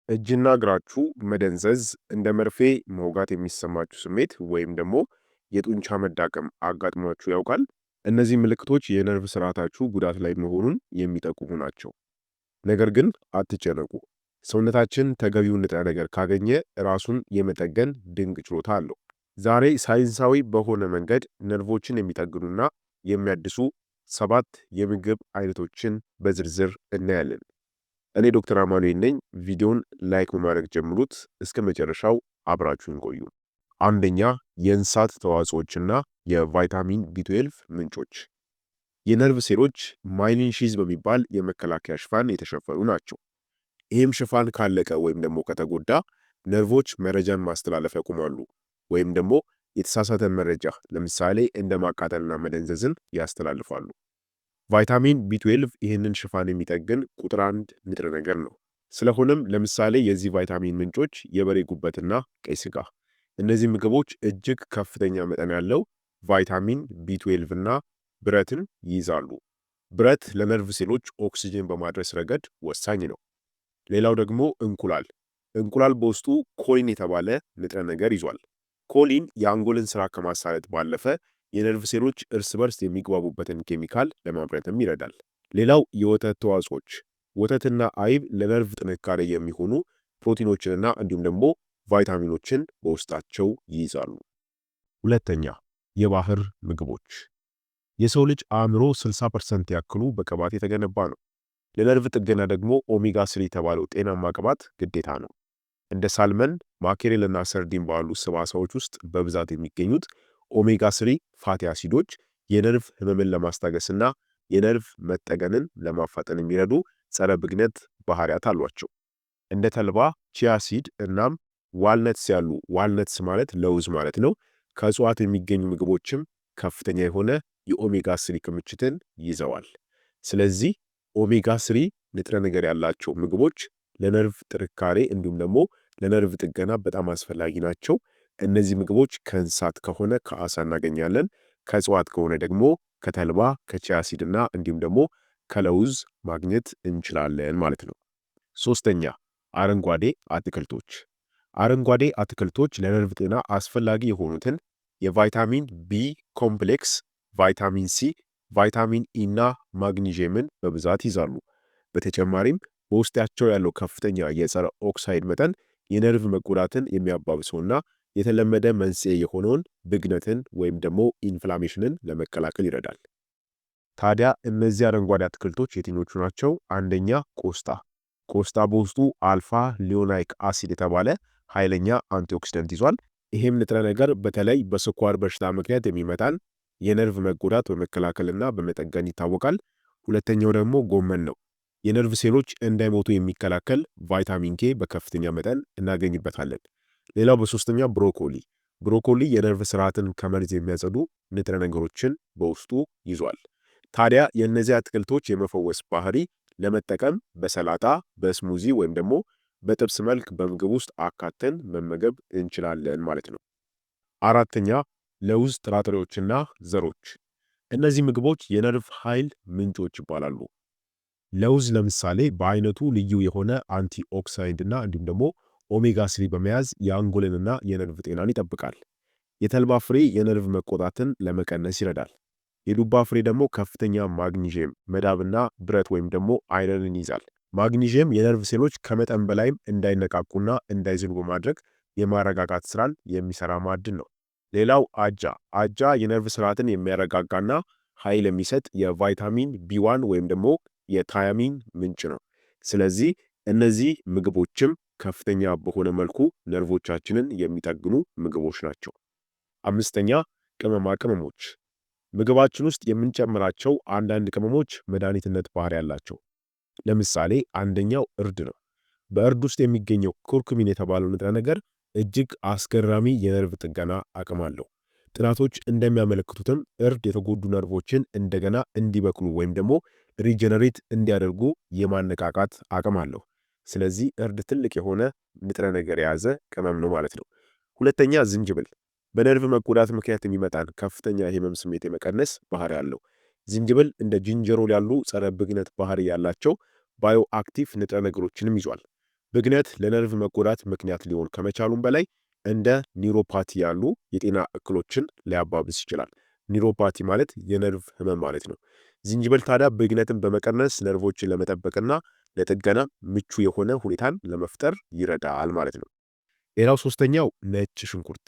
እጅና እግራችሁ መደንዘዝ፣ እንደ መርፌ መውጋት የሚሰማችሁ ስሜት ወይም ደግሞ የጡንቻ መዳከም አጋጥሟችሁ ያውቃል? እነዚህ ምልክቶች የነርቭ ስርዓታችሁ ጉዳት ላይ መሆኑን የሚጠቁሙ ናቸው። ነገር ግን አትጨነቁ። ሰውነታችን ተገቢውን ንጥረ ነገር ካገኘ ራሱን የመጠገን ድንቅ ችሎታ አለው። ዛሬ ሳይንሳዊ በሆነ መንገድ ነርቮችን የሚጠግኑና የሚያድሱ 7 የምግብ አይነቶችን በዝርዝር እናያለን። እኔ ዶክተር አማኑኤል ነኝ። ቪዲዮን ላይክ በማድረግ ጀምሩት። እስከ መጨረሻው አብራችሁን ቆዩ። አንደኛ፣ የእንስሳት ተዋጽኦችና የቫይታሚን ቢ12 ምንጮች። የነርቭ ሴሎች ማይሊን ሺዝ በሚባል የመከላከያ ሽፋን የተሸፈኑ ናቸው። ይህም ሽፋን ካለቀ ወይም ደግሞ ከተጎዳ ነርቮች መረጃን ማስተላለፍ ያቆማሉ፣ ወይም ደግሞ የተሳሳተ መረጃ ለምሳሌ እንደ ማቃጠልና መደንዘዝን ያስተላልፋሉ። ቫይታሚን ቢ12 ይህንን ሽፋን የሚጠግን ቁጥር 1 ንጥረ ነገር ነው። ስለሆነም ለምሳሌ የዚህ ቫይታሚን ምንጮች የበሬ ጉበትና ቀይ ስጋ። እነዚህ ምግቦች እጅግ ከፍተኛ መጠን ያለው ቫይታሚን ቢ12 እና ብረትን ይይዛሉ። ብረት ለነርቭ ሴሎች ኦክሲጅን በማድረስ ረገድ ወሳኝ ነው። ሌላው ደግሞ እንቁላል። እንቁላል በውስጡ ኮሊን የተባለ ንጥረ ነገር ይዟል። ኮሊን የአንጎልን ስራ ከማሳለጥ ባለፈ የነርቭ ሴሎች እርስ በርስ የሚግባቡበትን ኬሚካል ለማምረትም ይረዳል። ሌላው የወተት ተዋጽኦች። ወተትና አይብ ለነርቭ ጥንካሬ የሚሆኑ ፕሮቲኖችንና እንዲሁም ደግሞ ቫይታሚኖችን በውስጣቸው ይይዛሉ። ሁለተኛ፣ የባህር ምግቦች። የሰው ልጅ አእምሮ 60% ያክሉ በቅባት የተገነባ ነው። ለነርቭ ጥገና ደግሞ ኦሜጋ 3 የተባለው ጤናማ ቅባት ግዴታ ነው። እንደ ሳልመን፣ ማኬሬል እና ሰርዲን ባሉ ስብ ዓሳዎች ውስጥ በብዛት የሚገኙት ኦሜጋ 3 ፋቲ አሲዶች የነርቭ ህመምን ለማስታገስና የነርቭ መጠገንን ለማፋጠን የሚረዱ ጸረ ብግነት ባህሪያት አሏቸው። እንደ ተልባ፣ ቺያ ሲድ እናም ዋልነትስ ያሉ፣ ዋልነትስ ማለት ለውዝ ማለት ነው፣ ከእጽዋት የሚገኙ ምግቦችም ከፍተኛ የሆነ የኦሜጋ 3 ክምችትን ይዘዋል። ስለዚህ ኦሜጋ 3 ንጥረ ነገር ያላቸው ምግቦች ለነርቭ ጥንካሬ እንዲሁም ደግሞ ለነርቭ ጥገና በጣም አስፈላጊ ናቸው። እነዚህ ምግቦች ከእንስሳት ከሆነ ከአሳ እናገኛለን። ከእጽዋት ከሆነ ደግሞ ከተልባ፣ ከቺያ ሲድ እና እንዲሁም ደግሞ ከለውዝ ማግኘት እንችላለን ማለት ነው። ሶስተኛ፣ አረንጓዴ አትክልቶች። አረንጓዴ አትክልቶች ለነርቭ ጤና አስፈላጊ የሆኑትን የቫይታሚን ቢ ኮምፕሌክስ፣ ቫይታሚን ሲ፣ ቫይታሚን ኢ እና ማግኒዥየምን በብዛት ይዛሉ። በተጨማሪም በውስጣቸው ያለው ከፍተኛ የጸረ ኦክሳይድ መጠን የነርቭ መጎዳትን የሚያባብሰውና የተለመደ መንስኤ የሆነውን ብግነትን ወይም ደግሞ ኢንፍላሜሽንን ለመከላከል ይረዳል። ታዲያ እነዚህ አረንጓዴ አትክልቶች የትኞቹ ናቸው? አንደኛ፣ ቆስጣ። ቆስጣ በውስጡ አልፋ ሊዮናይክ አሲድ የተባለ ኃይለኛ አንቲኦክሲደንት ይዟል። ይህም ንጥረ ነገር በተለይ በስኳር በሽታ ምክንያት የሚመጣን የነርቭ መጎዳት በመከላከልና በመጠገን ይታወቃል። ሁለተኛው ደግሞ ጎመን ነው። የነርቭ ሴሎች እንዳይሞቱ የሚከላከል ቫይታሚን ኬ በከፍተኛ መጠን እናገኝበታለን። ሌላው በሶስተኛ ብሮኮሊ። ብሮኮሊ የነርቭ ስርዓትን ከመርዝ የሚያጸዱ ንጥረ ነገሮችን በውስጡ ይዟል። ታዲያ የእነዚህ አትክልቶች የመፈወስ ባህሪ ለመጠቀም በሰላጣ፣ በስሙዚ ወይም ደግሞ በጥብስ መልክ በምግብ ውስጥ አካተን መመገብ እንችላለን ማለት ነው። አራተኛ፣ ለውዝ ጥራጥሬዎችና ዘሮች። እነዚህ ምግቦች የነርቭ ኃይል ምንጮች ይባላሉ። ለውዝ ለምሳሌ በአይነቱ ልዩ የሆነ አንቲ ኦክሳይድ እና እንዲሁም ደግሞ ኦሜጋ 3 በመያዝ የአንጎልንና የነርቭ ጤናን ይጠብቃል። የተልባ ፍሬ የነርቭ መቆጣትን ለመቀነስ ይረዳል። የዱባ ፍሬ ደግሞ ከፍተኛ ማግኒዥየም፣ መዳብና ብረት ወይም ደግሞ አይረንን ይዛል። ማግኒዥየም የነርቭ ሴሎች ከመጠን በላይም እንዳይነቃቁና እንዳይዝሉ በማድረግ የማረጋጋት ስራን የሚሰራ ማዕድን ነው። ሌላው አጃ። አጃ የነርቭ ስርዓትን የሚያረጋጋና ኃይል የሚሰጥ የቫይታሚን ቢ1 ወይም ደግሞ የታያሚን ምንጭ ነው። ስለዚህ እነዚህ ምግቦችም ከፍተኛ በሆነ መልኩ ነርቮቻችንን የሚጠግኑ ምግቦች ናቸው። አምስተኛ፣ ቅመማ ቅመሞች። ምግባችን ውስጥ የምንጨምራቸው አንዳንድ ቅመሞች መድኃኒትነት ባህሪ ያላቸው። ለምሳሌ አንደኛው እርድ ነው። በእርድ ውስጥ የሚገኘው ኩርኩሚን የተባለው ንጥረ ነገር እጅግ አስገራሚ የነርቭ ጥገና አቅም አለው። ጥናቶች እንደሚያመለክቱትም እርድ የተጎዱ ነርቮችን እንደገና እንዲበክሉ ወይም ደግሞ ሪጀነሬት እንዲያደርጉ የማነቃቃት አቅም አለው። ስለዚህ እርድ ትልቅ የሆነ ንጥረ ነገር የያዘ ቅመም ነው ማለት ነው። ሁለተኛ፣ ዝንጅብል። በነርቭ መጎዳት ምክንያት የሚመጣን ከፍተኛ የህመም ስሜት የመቀነስ ባህሪ አለው። ዝንጅብል እንደ ጂንጀሮል ያሉ ጸረ ብግነት ባህሪ ያላቸው ባዮ አክቲቭ ንጥረ ነገሮችንም ይዟል። ብግነት ለነርቭ መጎዳት ምክንያት ሊሆን ከመቻሉም በላይ እንደ ኒውሮፓቲ ያሉ የጤና እክሎችን ሊያባብስ ይችላል። ኒውሮፓቲ ማለት የነርቭ ህመም ማለት ነው። ዝንጅብል ታዲያ ብግነትን በመቀነስ ነርቮችን ለመጠበቅና ለጥገና ምቹ የሆነ ሁኔታን ለመፍጠር ይረዳል ማለት ነው። ሌላው ሶስተኛው ነጭ ሽንኩርት።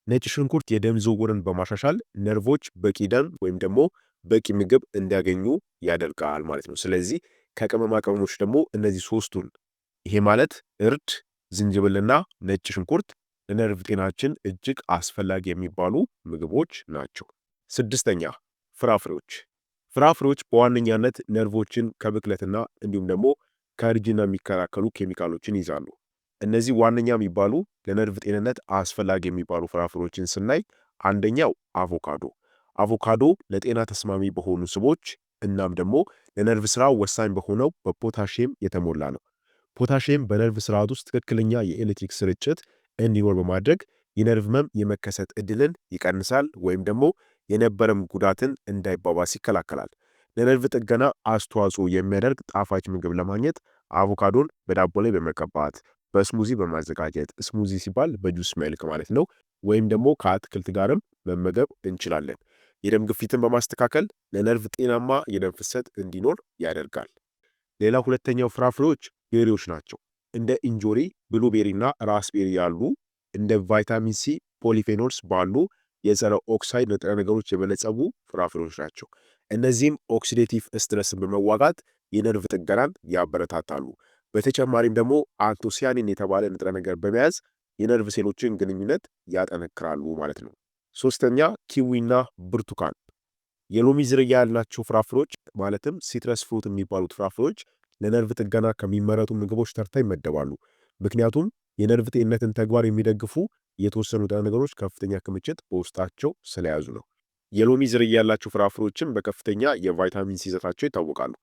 ነጭ ሽንኩርት የደም ዝውውርን በማሻሻል ነርቮች በቂ ደም ወይም ደግሞ በቂ ምግብ እንዲያገኙ ያደርጋል ማለት ነው። ስለዚህ ከቅመማ ቅመሞች ደግሞ እነዚህ ሶስቱን ይሄ ማለት እርድ፣ ዝንጅብልና ነጭ ሽንኩርት ለነርቭ ጤናችን እጅግ አስፈላጊ የሚባሉ ምግቦች ናቸው። ስድስተኛ ፍራፍሬዎች። ፍራፍሬዎች በዋነኛነት ነርቮችን ከብክለትና እንዲሁም ደግሞ ከእርጅና የሚከላከሉ ኬሚካሎችን ይዛሉ። እነዚህ ዋነኛ የሚባሉ ለነርቭ ጤንነት አስፈላጊ የሚባሉ ፍራፍሬዎችን ስናይ አንደኛው አቮካዶ። አቮካዶ ለጤና ተስማሚ በሆኑ ስቦች እናም ደግሞ ለነርቭ ስራ ወሳኝ በሆነው በፖታሽየም የተሞላ ነው። ፖታሽየም በነርቭ ስርዓት ውስጥ ትክክለኛ የኤሌክትሪክ ስርጭት እንዲኖር በማድረግ የነርቭ ህመም የመከሰት እድልን ይቀንሳል ወይም ደግሞ የነበረም ጉዳትን እንዳይባባስ ይከላከላል። ለነርቭ ጥገና አስተዋጽኦ የሚያደርግ ጣፋጭ ምግብ ለማግኘት አቮካዶን በዳቦ ላይ በመቀባት በስሙዚ በማዘጋጀት ስሙዚ ሲባል በጁስ መልክ ማለት ነው፣ ወይም ደግሞ ከአትክልት ጋርም መመገብ እንችላለን። የደም ግፊትን በማስተካከል ለነርቭ ጤናማ የደም ፍሰት እንዲኖር ያደርጋል። ሌላ ሁለተኛው ፍራፍሬዎች ቤሪዎች ናቸው። እንደ እንጆሪ፣ ብሉቤሪና ራስቤሪ ያሉ እንደ ቫይታሚን ሲ፣ ፖሊፌኖልስ ባሉ የጸረ ኦክሳይድ ንጥረ ነገሮች የበለጸጉ ፍራፍሬዎች ናቸው። እነዚህም ኦክሲዴቲቭ ስትረስን በመዋጋት የነርቭ ጥገናን ያበረታታሉ። በተጨማሪም ደግሞ አንቶሲያኒን የተባለ ንጥረ ነገር በመያዝ የነርቭ ሴሎችን ግንኙነት ያጠነክራሉ ማለት ነው። ሶስተኛ ኪዊና ብርቱካን። የሎሚ ዝርያ ያላቸው ፍራፍሬዎች ማለትም ሲትረስ ፍሩት የሚባሉት ፍራፍሬዎች ለነርቭ ጥገና ከሚመረቱ ምግቦች ተርታ ይመደባሉ። ምክንያቱም የነርቭ ጤንነትን ተግባር የሚደግፉ የተወሰኑ ንጥረ ነገሮች ከፍተኛ ክምችት በውስጣቸው ስለያዙ ነው። የሎሚ ዝርያ ያላቸው ፍራፍሬዎችም በከፍተኛ የቫይታሚን ሲ ይዘታቸው ይታወቃሉ።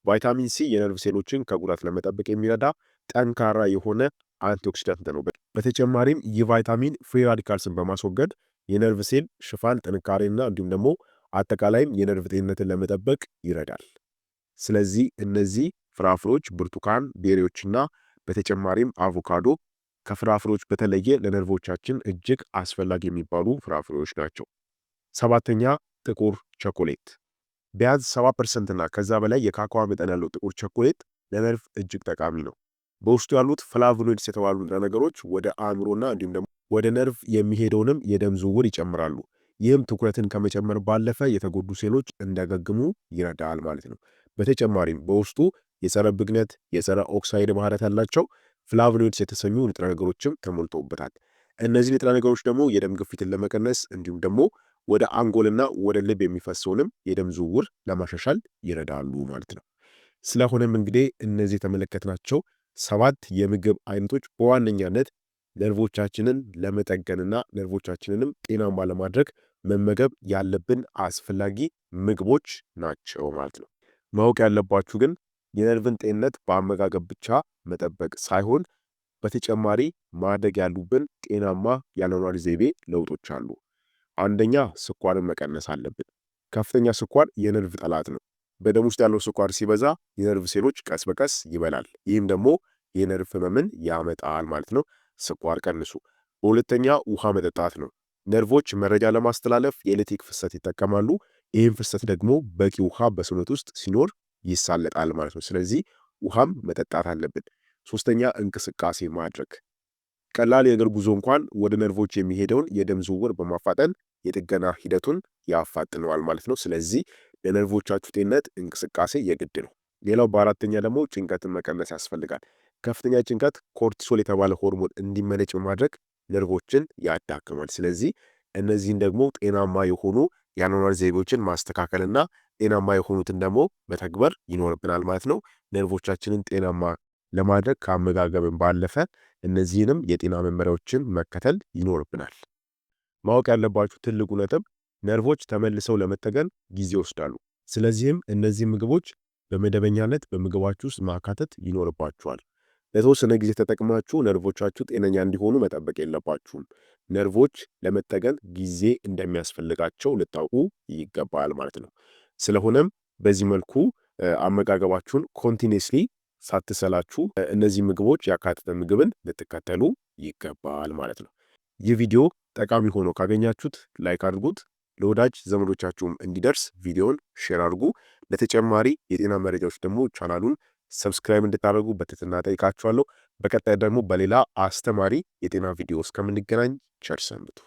ቫይታሚን ሲ የነርቭ ሴሎችን ከጉዳት ለመጠበቅ የሚረዳ ጠንካራ የሆነ አንቲኦክሲዳንት ነው። በተጨማሪም ይህ ቫይታሚን ፍሪ ራዲካልስን በማስወገድ የነርቭ ሴል ሽፋን ጥንካሬና እንዲሁም ደግሞ አጠቃላይም የነርቭ ጤንነትን ለመጠበቅ ይረዳል። ስለዚህ እነዚህ ፍራፍሬዎች ብርቱካን፣ ቤሪዎችና በተጨማሪም አቮካዶ ከፍራፍሬዎች በተለየ ለነርቮቻችን እጅግ አስፈላጊ የሚባሉ ፍራፍሬዎች ናቸው። ሰባተኛ ጥቁር ቸኮሌት። ቢያንስ 7% እና ከዛ በላይ የካካዋ መጠን ያለው ጥቁር ቸኮሌት ለነርቭ እጅግ ጠቃሚ ነው። በውስጡ ያሉት ፍላቮኖይድስ የተባሉ ንጥረ ነገሮች ወደ አእምሮና እንዲሁም ደግሞ ወደ ነርቭ የሚሄደውንም የደም ዝውውር ይጨምራሉ። ይህም ትኩረትን ከመጨመር ባለፈ የተጎዱ ሴሎች እንዲያገግሙ ይረዳል ማለት ነው። በተጨማሪም በውስጡ የጸረ ብግነት፣ የጸረ ኦክሳይድ ባህሪያት ያላቸው ፍላቮኖይድስ የተሰኙ ንጥረ ነገሮችም ተሞልተውበታል። እነዚህ ንጥረ ነገሮች ደግሞ የደም ግፊትን ለመቀነስ እንዲሁም ደግሞ ወደ አንጎልና ወደ ልብ የሚፈሰውንም የደም ዝውውር ለማሻሻል ይረዳሉ ማለት ነው። ስለሆነም እንግዲህ እነዚህ የተመለከትናቸው 7 የምግብ አይነቶች በዋነኛነት ነርቮቻችንን ለመጠገንና ነርቮቻችንንም ጤናማ ለማድረግ መመገብ ያለብን አስፈላጊ ምግቦች ናቸው ማለት ነው። ማወቅ ያለባችሁ ግን የነርቭን ጤንነት በአመጋገብ ብቻ መጠበቅ ሳይሆን በተጨማሪ ማድረግ ያሉብን ጤናማ የአኗኗር ዘይቤ ለውጦች አሉ። አንደኛ ስኳርን መቀነስ አለብን። ከፍተኛ ስኳር የነርቭ ጠላት ነው። በደም ውስጥ ያለው ስኳር ሲበዛ የነርቭ ሴሎች ቀስ በቀስ ይበላል። ይህም ደግሞ የነርቭ ህመምን ያመጣል ማለት ነው። ስኳር ቀንሱ። በሁለተኛ ውሃ መጠጣት ነው። ነርቮች መረጃ ለማስተላለፍ የኤሌክትሪክ ፍሰት ይጠቀማሉ። ይህም ፍሰት ደግሞ በቂ ውሃ በሰውነት ውስጥ ሲኖር ይሳለጣል ማለት ነው። ስለዚህ ውሃም መጠጣት አለብን። ሶስተኛ እንቅስቃሴ ማድረግ። ቀላል የእግር ጉዞ እንኳን ወደ ነርቮች የሚሄደውን የደም ዝውውር በማፋጠን የጥገና ሂደቱን ያፋጥነዋል ማለት ነው። ስለዚህ ለነርቮቻችሁ ጤንነት እንቅስቃሴ የግድ ነው። ሌላው በአራተኛ ደግሞ ጭንቀትን መቀነስ ያስፈልጋል። ከፍተኛ ጭንቀት ኮርቲሶል የተባለ ሆርሞን እንዲመነጭ በማድረግ ነርቮችን ያዳክማል። ስለዚህ እነዚህን ደግሞ ጤናማ የሆኑ የአኗኗር ዘይቤዎችን ማስተካከልና ጤናማ የሆኑትን ደግሞ መተግበር ይኖርብናል ማለት ነው። ነርቮቻችንን ጤናማ ለማድረግ ከአመጋገብን ባለፈ እነዚህንም የጤና መመሪያዎችን መከተል ይኖርብናል። ማወቅ ያለባችሁ ትልቁ ነጥብ ነርቮች ተመልሰው ለመጠገን ጊዜ ይወስዳሉ። ስለዚህም እነዚህ ምግቦች በመደበኛነት በምግባችሁ ውስጥ ማካተት ይኖርባችኋል። ለተወሰነ ጊዜ ተጠቅማችሁ ነርቮቻችሁ ጤነኛ እንዲሆኑ መጠበቅ የለባችሁም። ነርቮች ለመጠገን ጊዜ እንደሚያስፈልጋቸው ልታውቁ ይገባል ማለት ነው። ስለሆነም በዚህ መልኩ አመጋገባችሁን ኮንቲኒስሊ ሳትሰላችሁ እነዚህ ምግቦች ያካተተ ምግብን ልትከተሉ ይገባል ማለት ነው። ይህ ቪዲዮ ጠቃሚ ሆኖ ካገኛችሁት ላይክ አድርጉት። ለወዳጅ ዘመዶቻችሁም እንዲደርስ ቪዲዮን ሼር አድርጉ። ለተጨማሪ የጤና መረጃዎች ደግሞ ቻናሉን ሰብስክራይብ እንድታደርጉ በትህትና ጠይቃችኋለሁ። በቀጣይ ደግሞ በሌላ አስተማሪ የጤና ቪዲዮ እስከምንገናኝ ቸር ሰንብቱ።